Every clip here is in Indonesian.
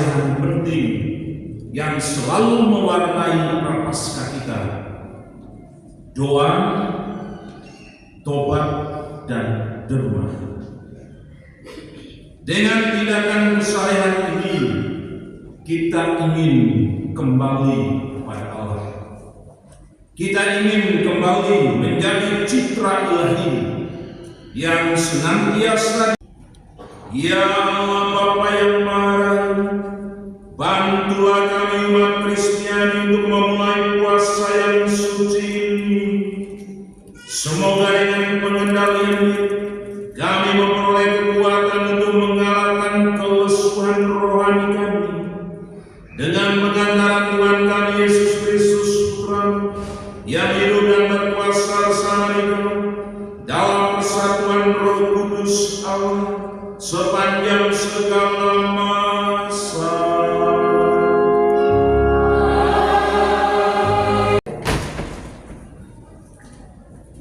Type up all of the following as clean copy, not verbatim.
kesaksian penting yang selalu mewarnai prapaskah kita: doa, tobat, dan derma. Dengan tindakan kesalehan ini, kita ingin kembali kepada Allah. Kita ingin kembali menjadi citra ilahi yang senantiasa. Ya Allah Bapa yang Maha, bantulah kami umat Kristiani untuk memulai puasa yang suci ini. Semoga dengan pengendalian kami memperoleh kekuatan untuk mengalahkan kelesuan rohani kami dengan mengandalkan Tuhan kami Yesus Kristus Putra yang hidup dan berkuasa bersama dengan dalam persatuan Roh Kudus Allah sepanjang segala masa.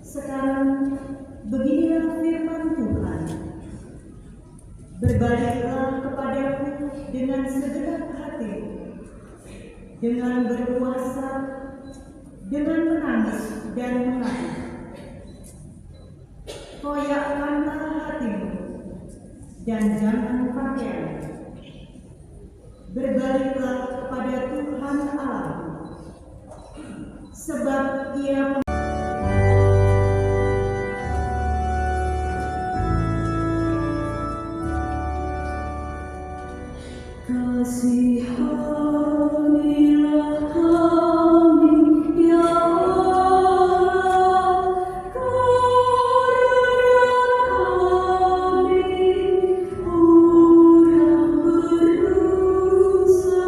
Sekarang beginilah firman Tuhan. Berbaliklah kepadaku dengan segenap hati, dengan berpuasa, dengan menangis dan mengaku. Koyakkanlah hatimu dan jangan pakaian. Berbaliklah kepada Tuhan Allah, sebab Ia kasihanilah kami, ya Allah, karena kami orang berdosa.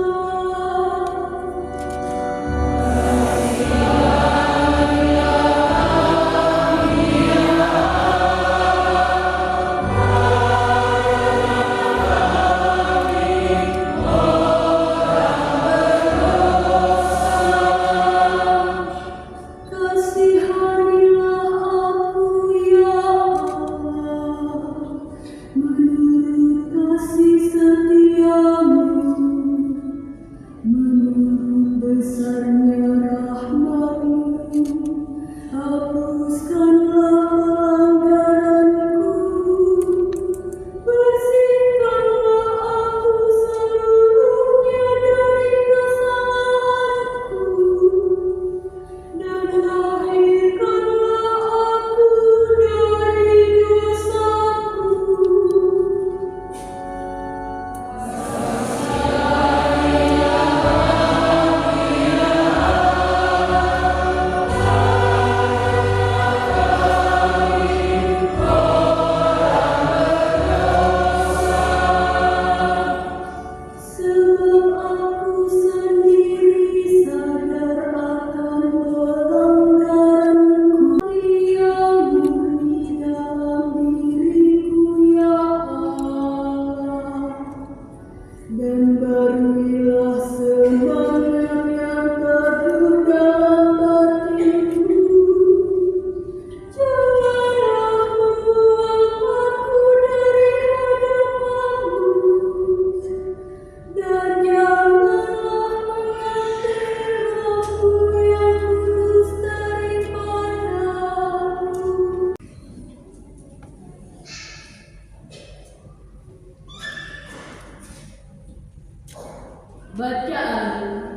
Bacaan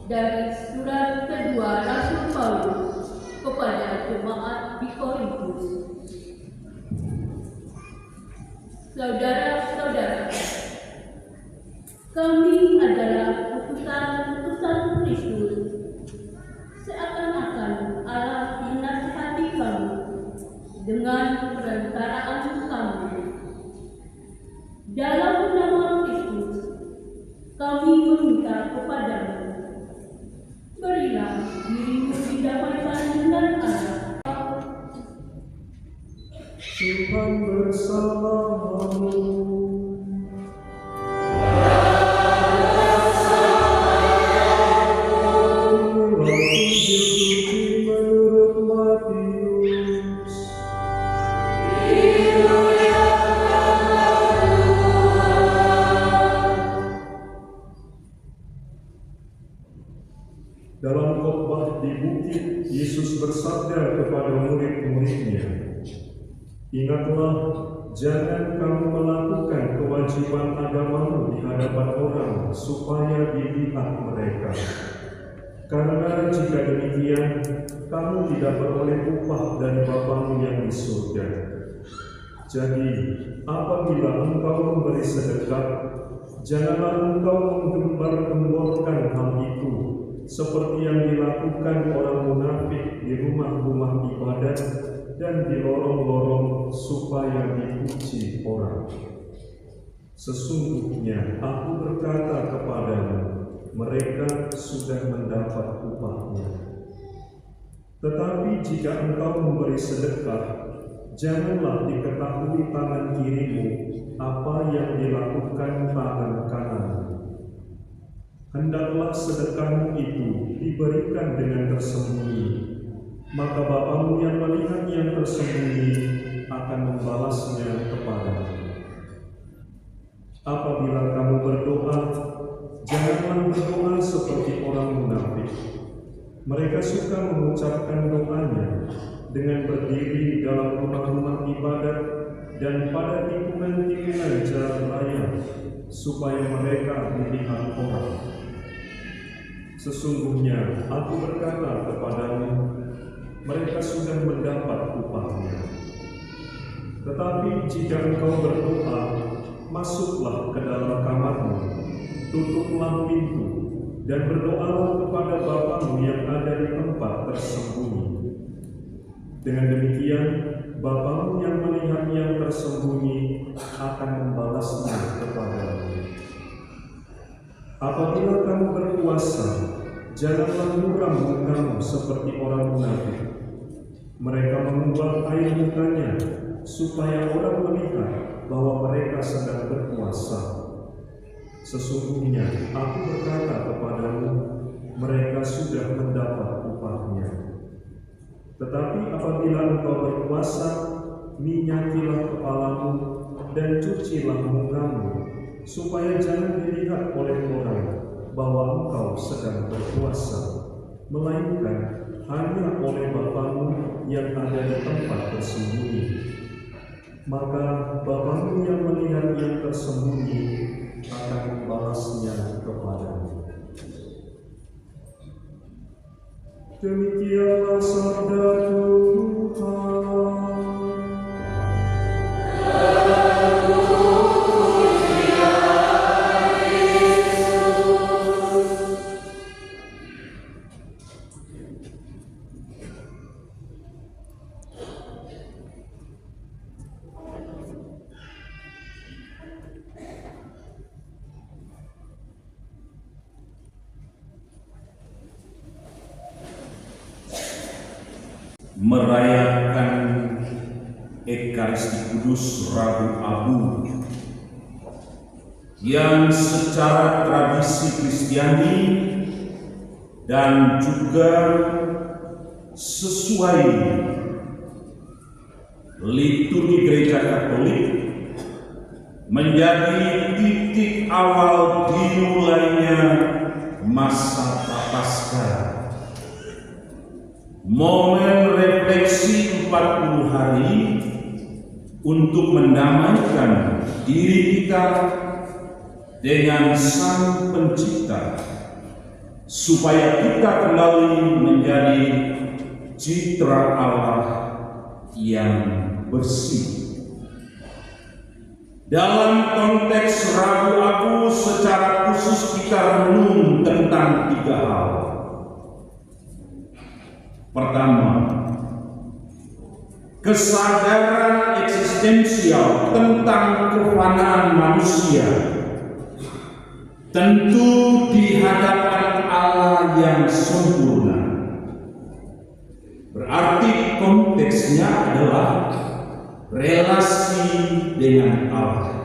dari surat kedua Rasul Paulus kepada jemaat di Korintus. Saudara-saudara, kami adalah utusan-utusan Kristus, seakan-akan Allah menasihati kami dengan perantaraan kami. Dalam nama Kristus, kami meminta kepadamu, berilah dirimu didamaikan dengan Allah. Tuhan bersamamu. Dalam khotbah di bukit, Yesus bersabda kepada murid-muridnya, "Ingatlah, jangan kamu melakukan kewajiban agamamu di hadapan orang supaya dilihat mereka. Karena jika demikian, kamu tidak beroleh upah dari Bapamu yang di surga. Jadi, apabila engkau memberi sedekah, janganlah engkau menggembar-gemborkan hal itu, seperti yang dilakukan orang munafik di rumah-rumah ibadat dan di lorong-lorong supaya dipuji orang. Sesungguhnya aku berkata kepadamu, mereka sudah mendapat upahnya. Tetapi jika engkau memberi sedekah, janganlah diketahui tangan kirimu apa yang dilakukan tangan kananmu. Hendaklah sedekahmu itu diberikan dengan tersembunyi, maka Bapamu yang melihat yang tersembunyi akan membalasnya kepadamu. Apabila kamu berdoa, janganlah berdoa seperti orang munafik. Mereka suka mengucapkan doanya dengan berdiri dalam rumah-rumah ibadat dan pada tikungan-tikungan jalan raya, supaya mereka dilihat orang. Sesungguhnya aku berkata kepadamu, mereka sudah mendapat upahnya. Tetapi jika engkau berdoa, masuklah ke dalam kamarmu, tutuplah pintu, dan berdoalah kepada Bapamu yang ada di tempat tersembunyi. Dengan demikian, Bapamu yang melihat yang tersembunyi akan membalasnya kepadamu. Apabila kamu berpuasa, janganlah muram mukamu seperti orang munafik. Mereka mengubah air mukanya supaya orang melihat bahwa mereka sedang berpuasa. Sesungguhnya aku berkata kepadamu, mereka sudah mendapat upahnya. Tetapi apabila engkau berpuasa, minyakilah kepalamu dan cucilah mukamu, supaya jangan dilihat oleh orang bahwa engkau sedang berpuasa, melainkan hanya oleh Bapamu yang ada di tempat tersembunyi. Maka Bapamu yang melihat yang tersembunyi akan membalasnya kepadamu. Demikianlah sabda Tuhan. Merayakan Ekaristi Kudus Rabu Abu yang secara tradisi Kristiani dan juga sesuai liturgi Gereja Katolik menjadi titik awal dimulainya masa Prapaskah. Momen refleksi 40 hari untuk mendamaikan diri kita dengan Sang Pencipta, supaya kita kembali menjadi citra Allah yang bersih. Dalam konteks Rabu Abu secara khusus kita renung tentang 3 hal. Pertama, kesadaran eksistensial tentang kefanaan manusia, tentu di hadapan Allah yang sempurna. Berarti konteksnya adalah relasi dengan Allah.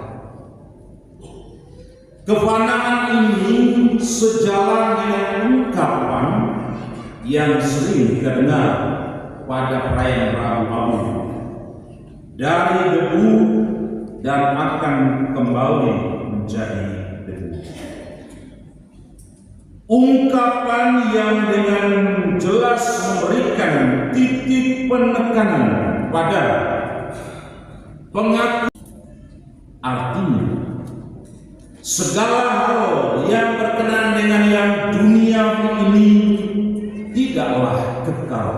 Kefanaan ini sejalan dengan ungkapan yang sering terdengar pada perayaan Rabu Abu, dari debu dan akan kembali menjadi debu. ungkapan yang dengan jelas memberikan titik penekanan pada pengakuan. Artinya, segala hal yang berkenaan dengan yang duniawi ini tidaklah kekal.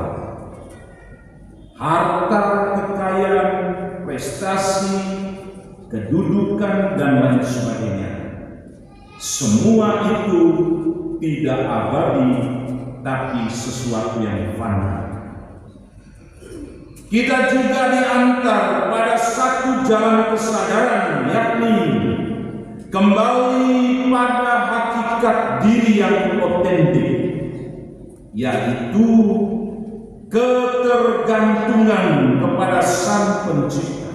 Harta, kekayaan, prestasi, kedudukan, dan lain sebagainya. Semua itu tidak abadi, tapi sesuatu yang fana. Kita juga diantar pada satu jalan kesadaran, yakni kembali pada hakikat diri yang otentik, yaitu ketergantungan kepada Sang Pencipta.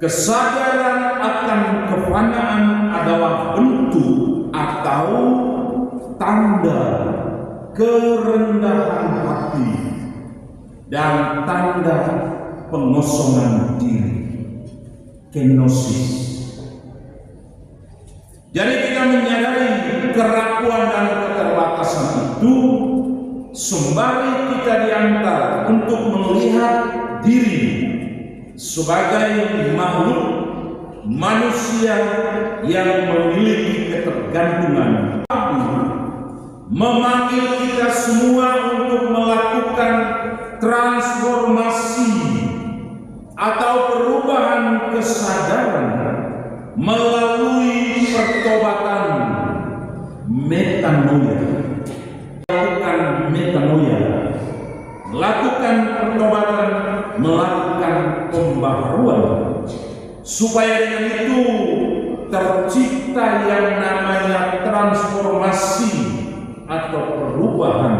Kesadaran akan kefanaan adalah bentuk atau tanda kerendahan hati dan tanda pengosongan diri, kenosis. Jadi kita menyadari kerapuan dan keterbatasan itu, sembari kita diantar untuk melihat diri sebagai makhluk manusia yang memiliki ketergantungan. Memanggil kita semua untuk melakukan transformasi atau perubahan kesadaran melalui pertobatan metanoia. Melakukan pertobatan, melakukan pembaharuan, supaya dengan itu tercipta yang namanya transformasi atau perubahan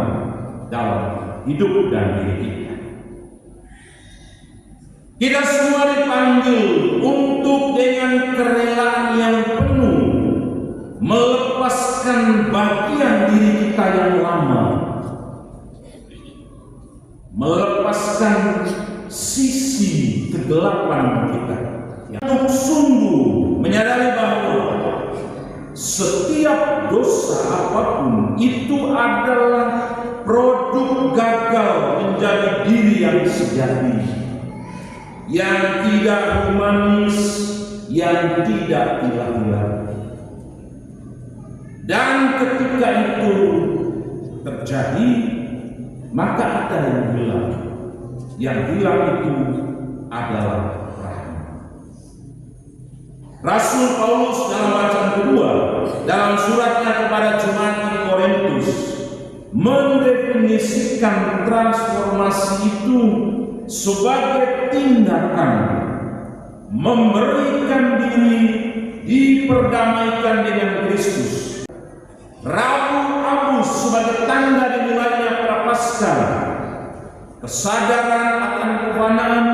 dalam hidup dan diri kita. Kita semua dipanggil untuk dengan kerelaan yang penuh melepaskan bagian diri kita yang lama, melepaskan sisi kegelapan kita, untuk sungguh menyadari bahwa setiap dosa apapun itu adalah produk gagal menjadi diri yang sejati, yang tidak humanis, yang tidak ilah-ilah. Dan ketika itu terjadi, maka ada yang hilang. Yang hilang itu adalah rahmat. Rasul Paulus dalam bacaan kedua dalam suratnya kepada jemaat di Korintus mendefinisikan transformasi itu sebagai tindakan memberikan diri diperdamaikan dengan Kristus. Rabu-Abu sebagai tanda dimulainya Prapaskah, kesadaran akan kefanaan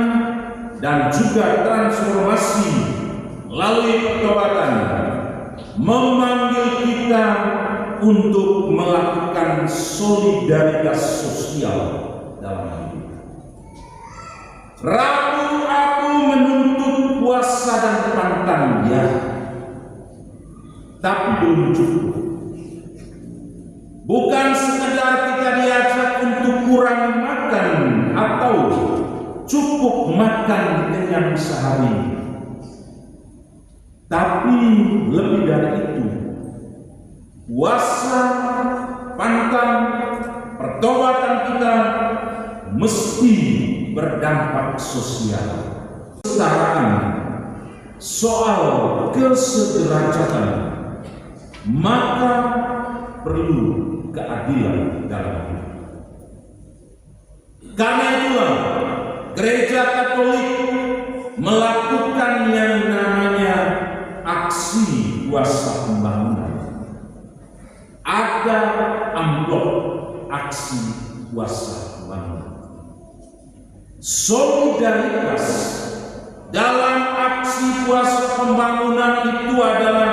dan juga transformasi melalui pertobatan memanggil kita untuk melakukan solidaritas sosial dalam hidup. Rabu-Abu menuntut puasa dan pantang, ya, tapi belum cukup. Bukan sekedar kita diajak untuk kurang makan atau cukup makan kenyang sehari, tapi lebih dari itu, puasa, pantang, pertobatan kita mesti berdampak sosial. Kesetaraan, soal kesederajatan, maka perlu keadilan dalam hidup. Karena itulah Gereja Katolik melakukan yang namanya aksi kuasa pembangunan. Ada amplop aksi kuasa pembangunan. Solidaritas dalam aksi kuasa pembangunan itu adalah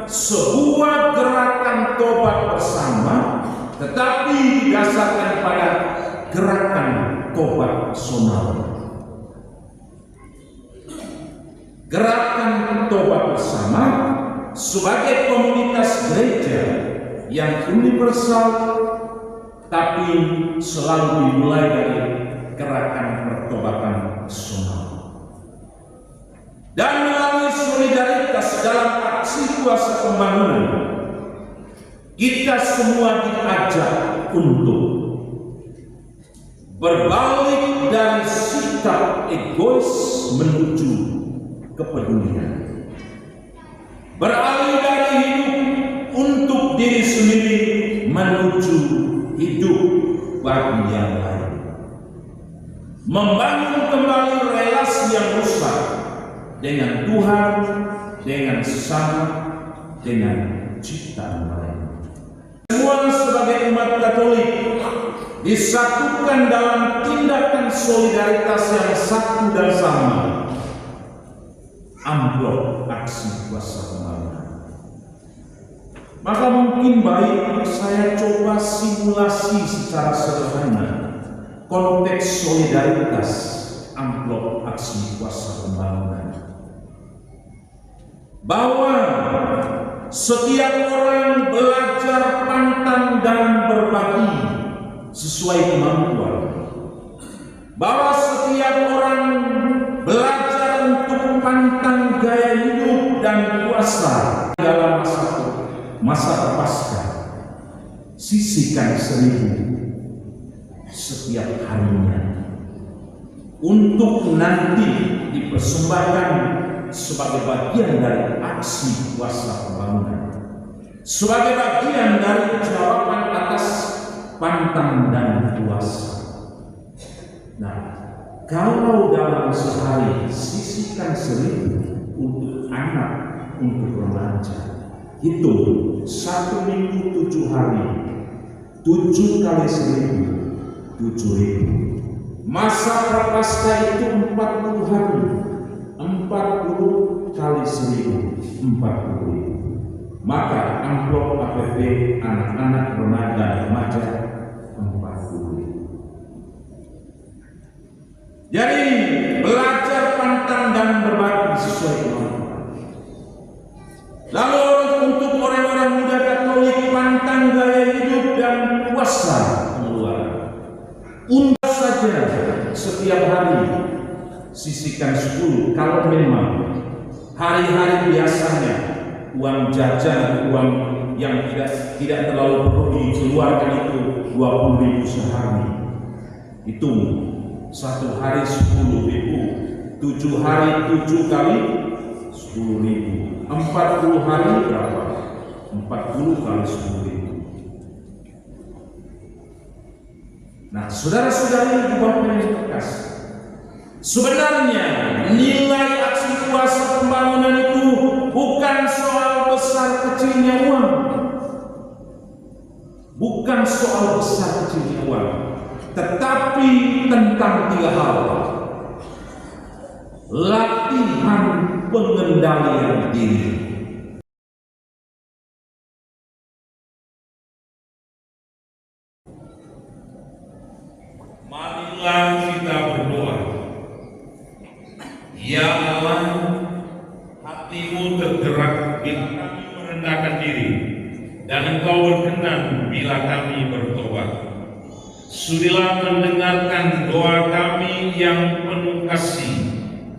sebuah gerakan tobat bersama, tetapi didasarkan pada gerakan tobat personal. Gerakan tobat bersama sebagai komunitas gereja yang universal, tapi selalu dimulai dari gerakan pertobatan personal. Dan melalui solidaritas dalam aksi kuasa pembangunan, kita semua diajak untuk berbalik dari sikap egois menuju kepedulian, beralih dari hidup untuk diri sendiri menuju hidup bagi yang lain, membangun kembali relasi yang rusak dengan Tuhan, dengan sesama, dengan ciptaan lain. Semua sebagai umat Katolik disatukan dalam tindakan solidaritas yang satu dan sama. Amplop aksi kuasa pembangunan. Maka mungkin baik saya coba simulasi secara sederhana konteks solidaritas amplop aksi kuasa pembangunan. Bahwa setiap orang belajar pantang dan berbagi sesuai kemampuan. Bahwa setiap orang belajar untuk pantang gaya hidup dan puasa dalam masa Paskah. Sisihkan 1.000 setiap harinya untuk nanti dipersembahkan sebagai bagian dari aksi kuasa pembangunan, sebagai bagian dari jawaban atas pantang dan puasa. Nah, kalau dalam sehari sisihkan 1.000 untuk anak, untuk remaja, hitung 1 minggu 7 hari, 7 kali 1.000, 7.000. Masa Prapaskah itu 40 hari, 40 kali 1.000, 40.000. Maka amplop APP anak-anak remaja 40.000. Jadi belajar pantang dan berbagi sesuai kemampuan. Lalu untuk orang-orang muda Katolik, pantang gaya hidup dan puasa pengeluaran. Undur saja setiap hari sisihkan 10. Kalau memang hari-hari biasanya uang jajan, uang yang tidak terlalu perlu dikeluarkan itu 20.000 sehari. Hitung 1 hari 10.000, 7 hari 7 kali 10.000. 40 hari berapa? 40 kali 10.000. Nah, saudara-saudari di Bapak yang terkasih, sebenarnya nilai aksi kuasa pembangunan itu bukan soal besar kecilnya uang, bukan soal besar kecilnya uang, tetapi tentang 3 hal. Latihan pengendalian diri. Marilah kita berdoa. Ya Allah, hatimu tergerak bila kami merendahkan diri, dan Engkau berkenan bila kami bertobat. Sudilah mendengarkan doa kami yang penuh kasih,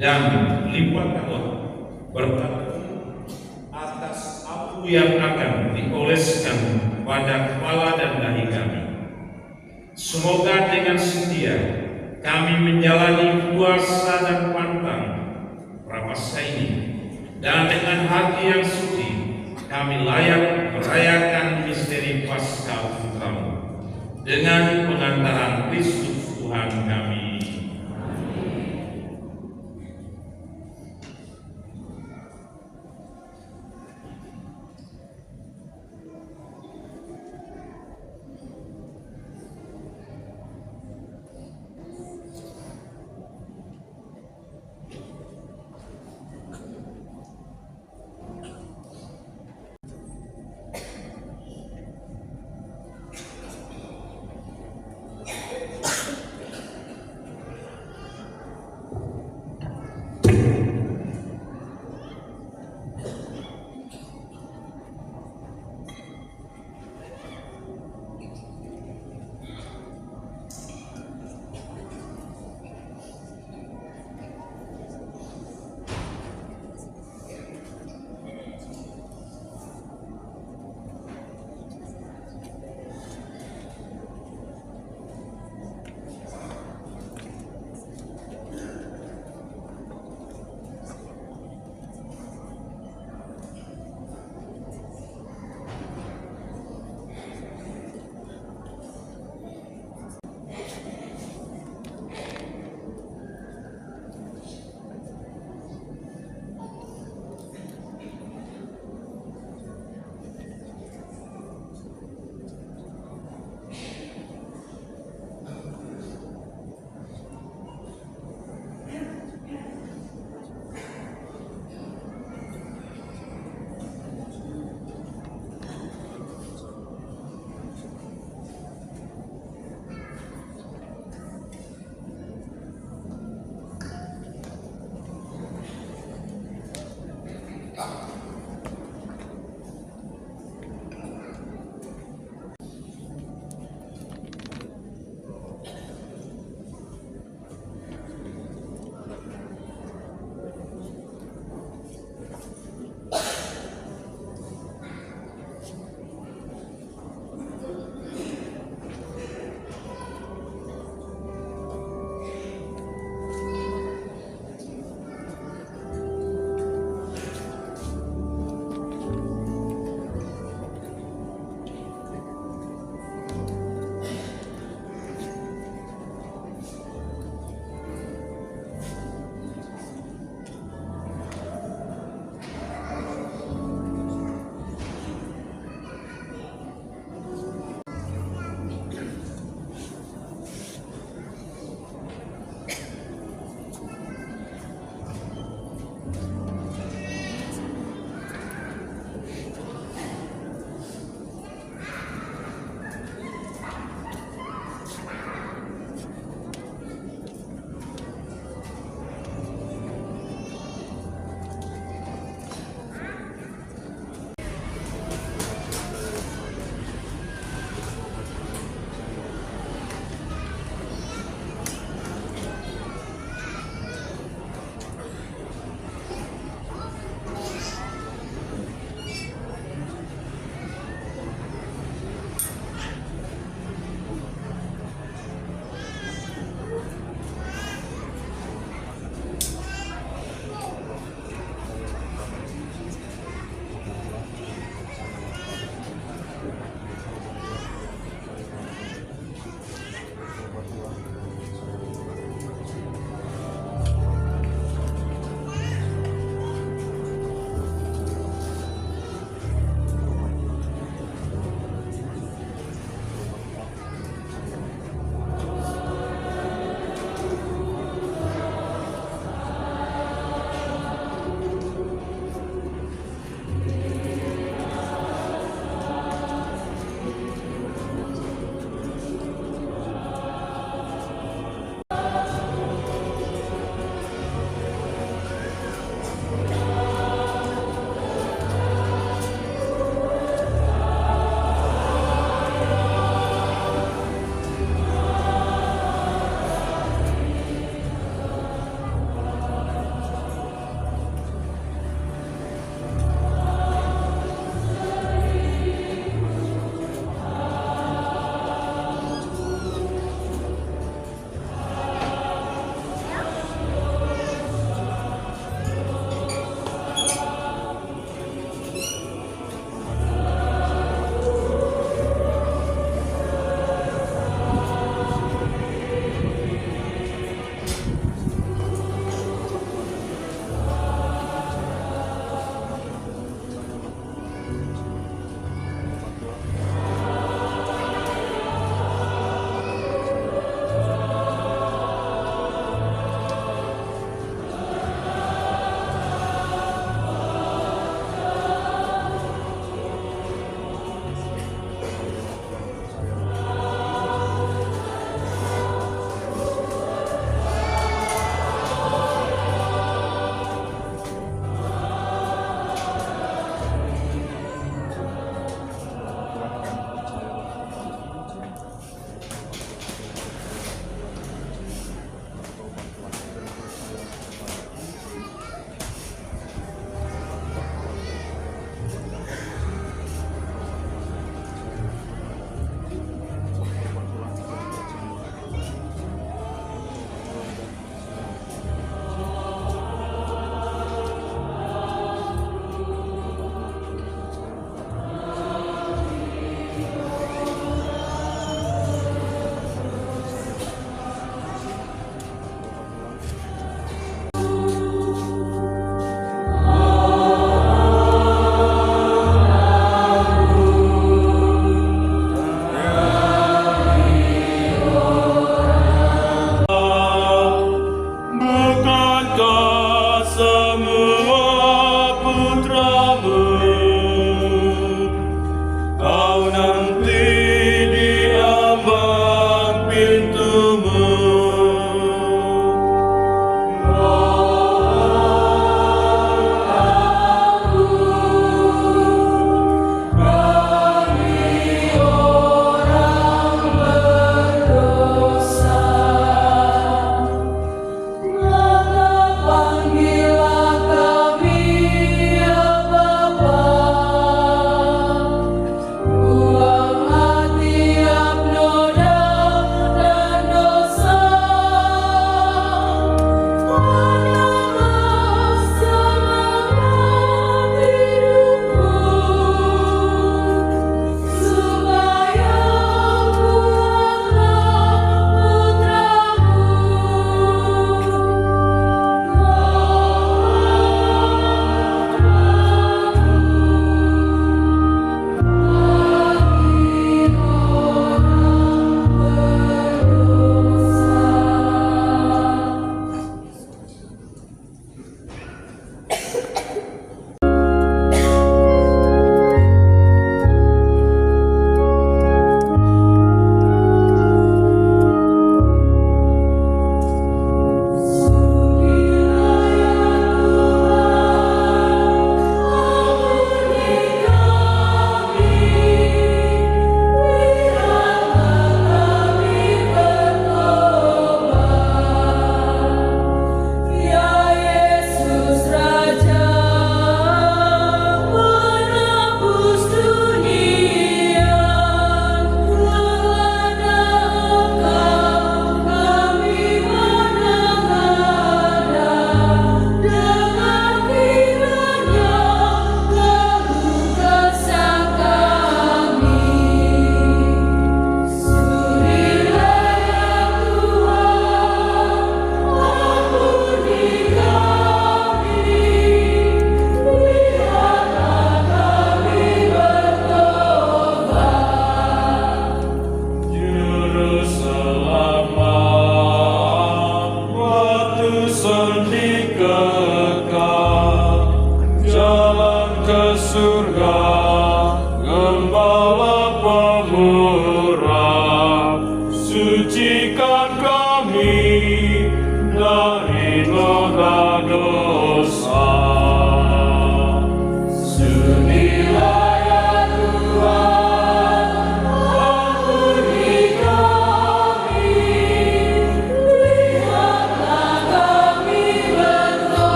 dan limpahkanlah berkat atas apu yang akan dioleskan pada kepala dan dahi kami. Semoga dengan setia kami menjalani puasa dan pantang Prapaskah ini, dan dengan hati yang suci kami layak merayakan misteri Paskah Putramu dengan pengantaran Kristus Tuhan kami.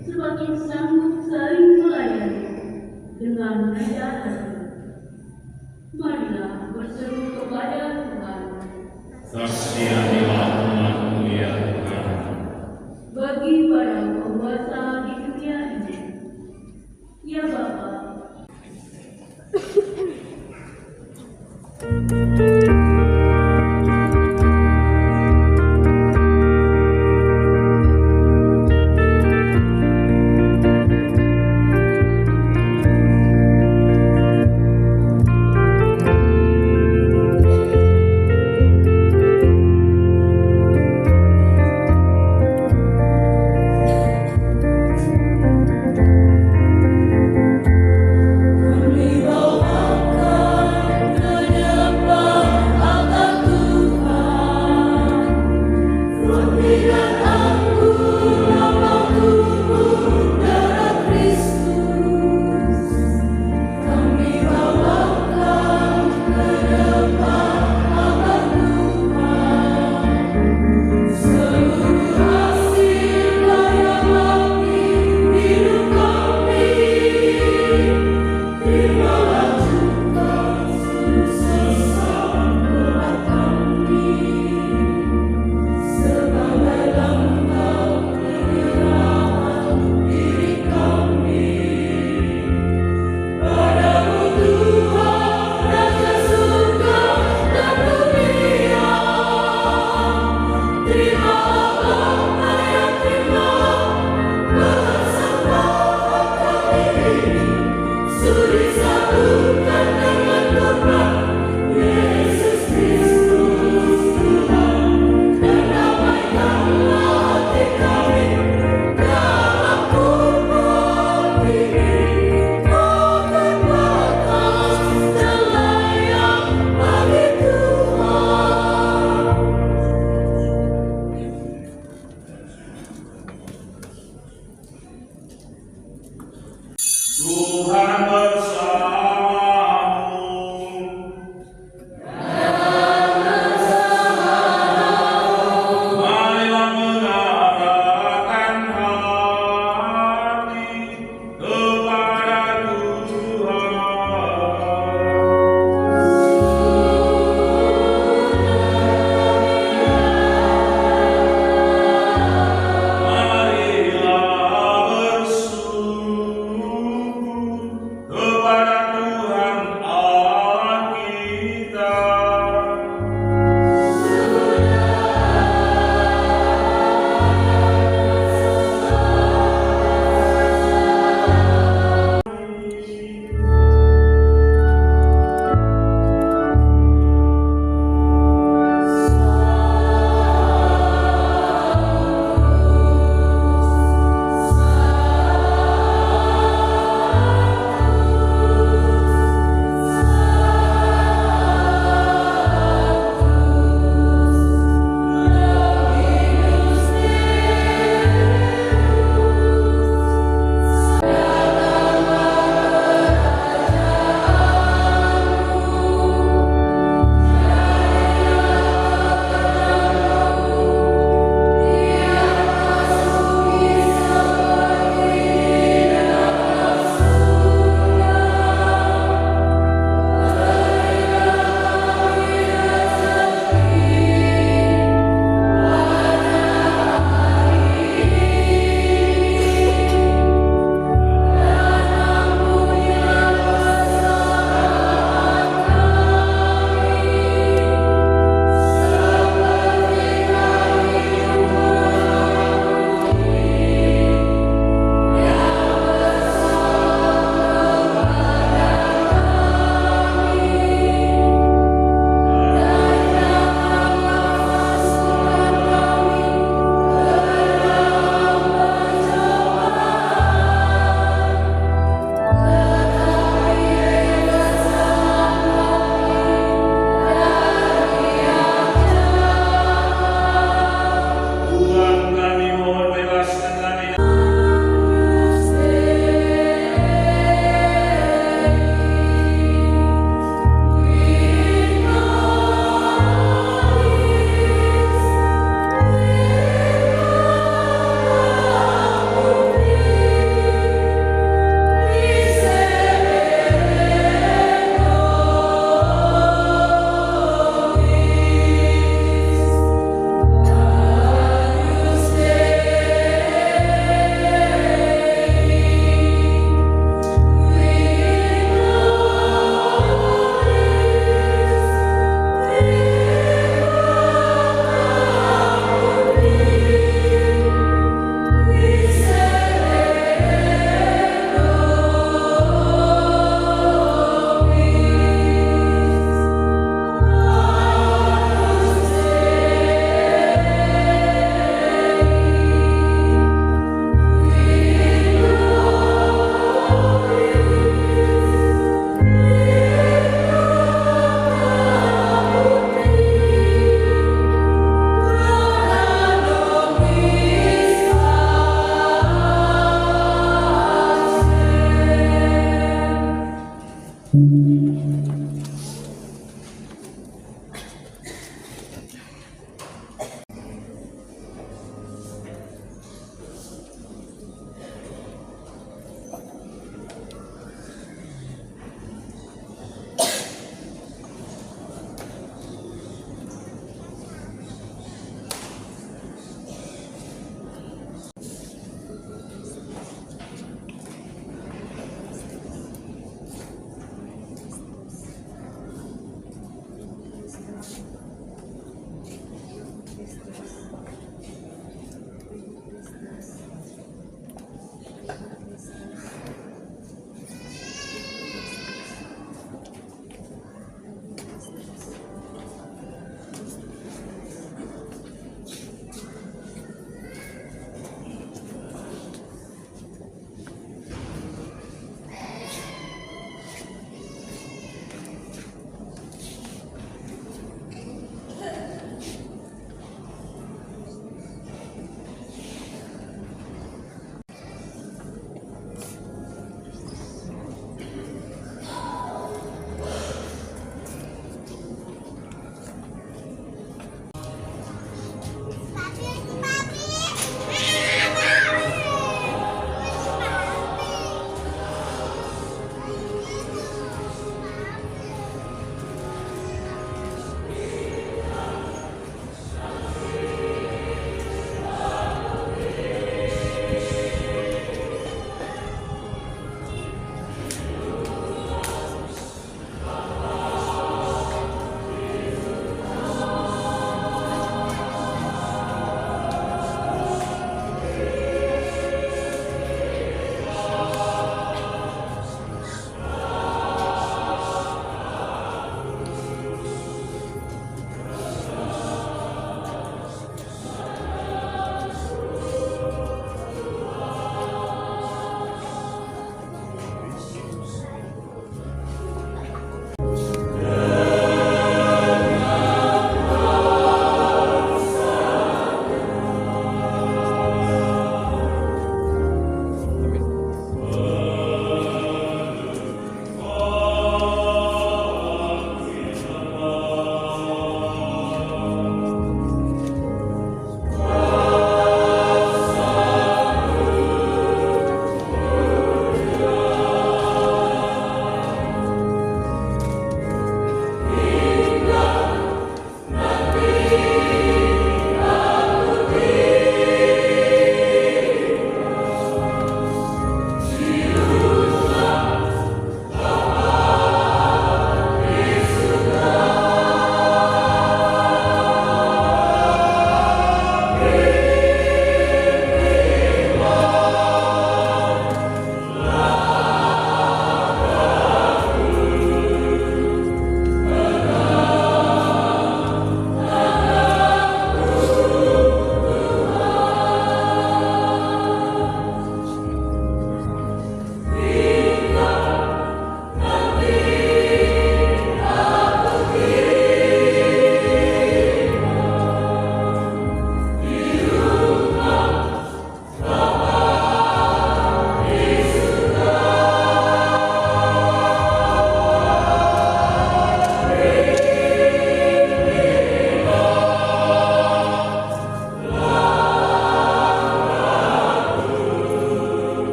semakin sanggup saling melayani dengan rendah hati. Marilah berseru kepada Tuhan. Kasihanilah umat-Mu ya Tuhan. Bagi para penguasa di dunia ini, ya Bapa,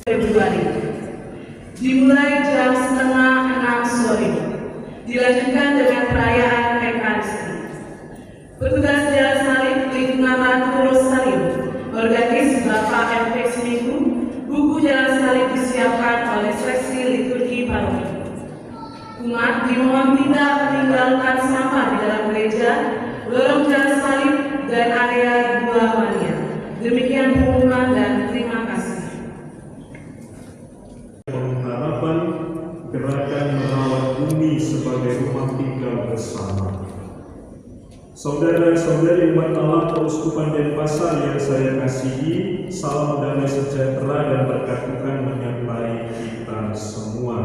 Februari. Dimulai jam 5:30 sore. Dilanjutkan dengan perayaan Ekaristi. Petugas Jalan Salib lingkungan Ratu Rosario, organis Bapak MP Seminggu, buku Jalan Salib disiapkan oleh seksi liturgi paroki. Umat dimohon tidak meninggalkan sampah di dalam gereja, lorong Jalan Salib, dan area Gua Maria. Demikian pengumuman dan terima kasih. Pengharapan gerakan merawat bumi sebagai rumah tinggal bersama. Saudara-saudari umat Allah Keuskupan Denpasar yang saya kasihi, salam damai sejahtera dan berkat Tuhan menyertai kita semua.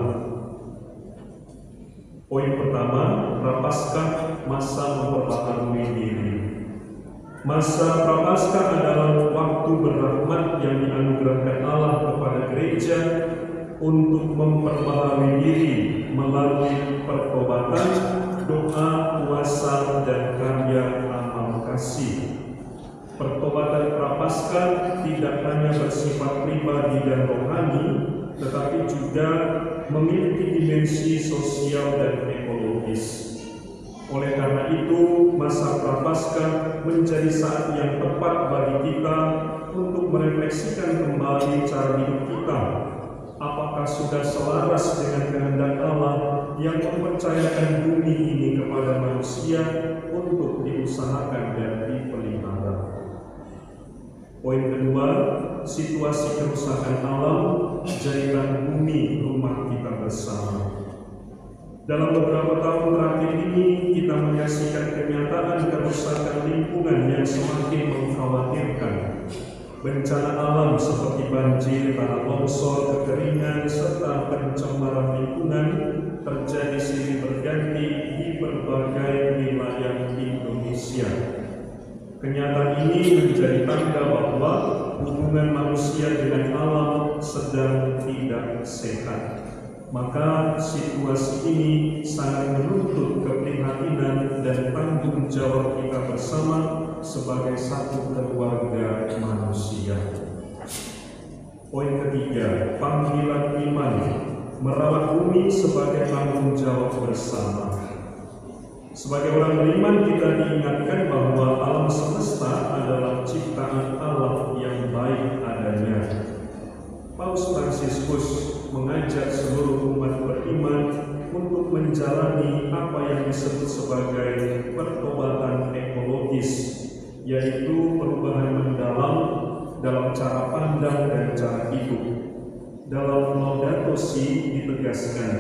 Poin pertama, Prapaskah, masa memperbaharui diri. Masa Prapaskah adalah waktu berrahmat yang dianugerahkan Allah kepada gereja untuk memperbaharui diri melalui pertobatan, doa, puasa, dan karya amal kasih. Pertobatan Prapaskah tidak hanya bersifat pribadi dan rohani, tetapi juga memiliki dimensi sosial dan ekologis. Oleh karena itu, masa Prapaskah menjadi saat yang tepat bagi kita untuk merefleksikan kembali cara hidup kita. Apakah sudah selaras dengan kehendak Allah yang mempercayakan bumi ini kepada manusia untuk diusahakan dan dipelihara? Poin kedua, situasi kerusakan alam, jadikan bumi rumah kita bersama. Dalam beberapa tahun terakhir ini, kita menyaksikan kenyataan kerusakan lingkungan yang semakin mengkhawatirkan. Bencana alam seperti banjir, tanah longsor, kekeringan, serta pencemaran lingkungan terjadi silih berganti di berbagai wilayah Indonesia. Kenyataan ini menjadi tanda bahwa hubungan manusia dengan alam sedang tidak sehat. Maka situasi ini sangat menuntut keprihatinan dan tanggung jawab kita bersama sebagai satu keluarga manusia. Poin ketiga, panggilan iman, merawat bumi sebagai tanggung jawab bersama. Sebagai orang beriman, kita diingatkan bahwa alam semesta adalah ciptaan Allah yang baik adanya. Paus Fransiskus mengajak seluruh umat beriman untuk menjalani apa yang disebut sebagai pertobatan ekologis, yaitu perubahan mendalam dalam cara pandang dan cara hidup. Dalam Laudato Si ditegaskan,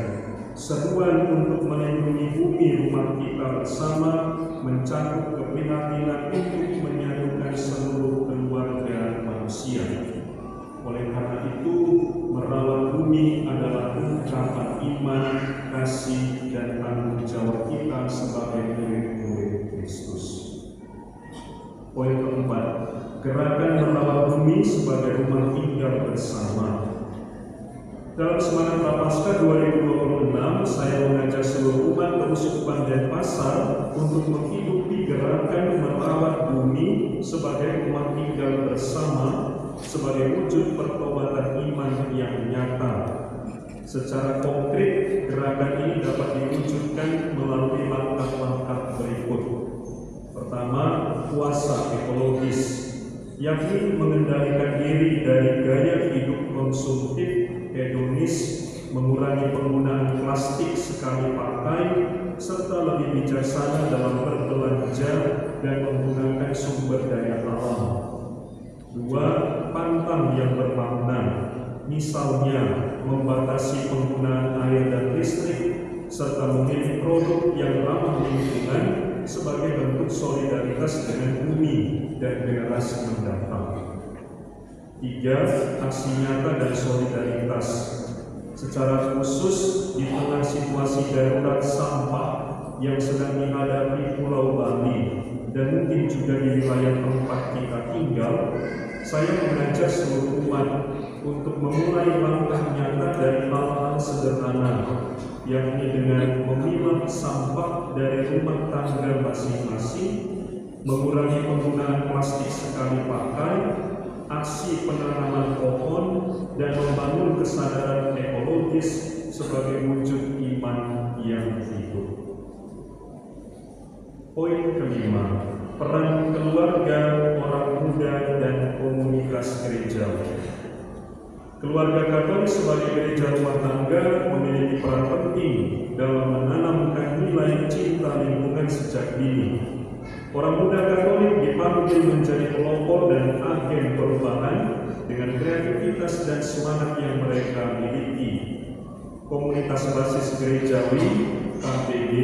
seruan untuk melindungi bumi rumah kita bersama mencakup keprihatinan Poin keempat, gerakan merawat bumi sebagai rumah tinggal bersama. Dalam semangat Prapaskah 2026, saya mengajak seluruh umat keuskupan Denpasar untuk menghidupi gerakan merawat bumi sebagai rumah tinggal bersama sebagai wujud pertobatan iman yang nyata. Secara konkret, gerakan ini dapat diwujudkan melalui langkah-langkah berikut. Pertama, puasa ekologis, yakni mengendalikan diri dari gaya hidup konsumtif, hedonis, mengurangi penggunaan plastik sekali pakai, serta lebih bijaksana dalam berbelanja dan menggunakan sumber daya alam. Dua, pantang yang bermakna, misalnya membatasi penggunaan air dan listrik, serta memilih produk yang ramah lingkungan sebagai bentuk solidaritas dengan bumi dan generasi mendatang. Tiga, aksi nyata dan solidaritas. Secara khusus di tengah situasi darurat sampah yang sedang dihadapi Pulau Bali dan mungkin juga di wilayah tempat kita tinggal, saya mengajak seluruh umat untuk memulai langkah nyata dari hal-hal sederhana, yakni dengan memilah sampah dari rumah tangga masing-masing, mengurangi penggunaan plastik sekali pakai, aksi penanaman pohon, dan membangun kesadaran ekologis sebagai wujud iman yang hidup. Poin kelima, peran keluarga, orang muda, dan komunitas gereja. Keluarga Katolik sebagai gereja rumah tangga memiliki peran penting dalam menanamkan nilai cinta lingkungan sejak dini. Orang muda Katolik dipanggil menjadi pelopor dan agen perubahan dengan kreativitas dan semangat yang mereka miliki. Komunitas basis gerejawi, KPG,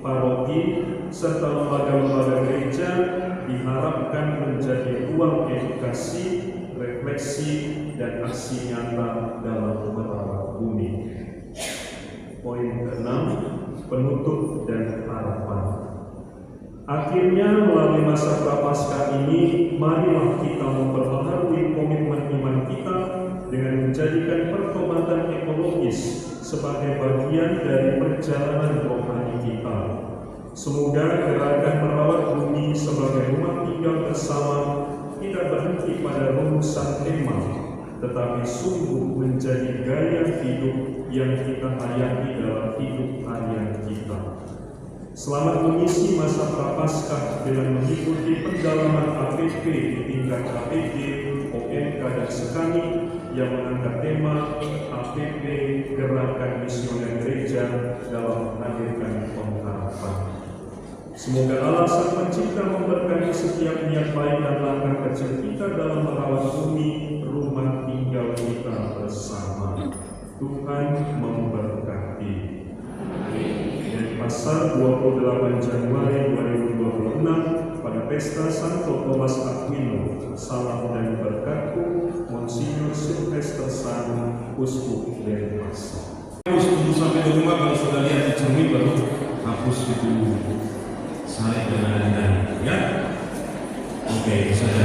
paroki, serta lembaga-lembaga gereja diharapkan menjadi ruang edukasi, refleksi, dan aksi nyata dalam merawat bumi. Poin ke-6, penutup dan harapan. Akhirnya melalui masa Prapaskah ini, marilah kita memperbaharui komitmen iman kita dengan menjadikan pertobatan ekologis sebagai bagian dari perjalanan rohani kita. Semoga gerakan merawat bumi sebagai rumah tinggal bersama tidak berhenti pada rumusan tema, tetapi sungguh menjadi gaya hidup yang kita hayati dalam hidup harian kita. Selamat mengisi masa Prapaskah dengan mengikuti pendalaman APP di tingkat KPG, OMK, dan SEKANI yang mengangkat tema APP Gerakan Misioner Gereja dalam menghadirkan pengharapan. Semoga Allah Sang Pencipta memberkati setiap niat baik dan langkah kecil kita dalam merawat bumi, rumah tinggal kita bersama. Tuhan memberkati. Pasar 28 Januari 2026 pada Pesta Santo Thomas Aquino. Salam dan berkatku, Monsinyur Sylvester San, Uskup Denpasar. 7-5 kalau sudah lihat di cermin baru hapus itu salib dan lain-lain, ya. Oke, saya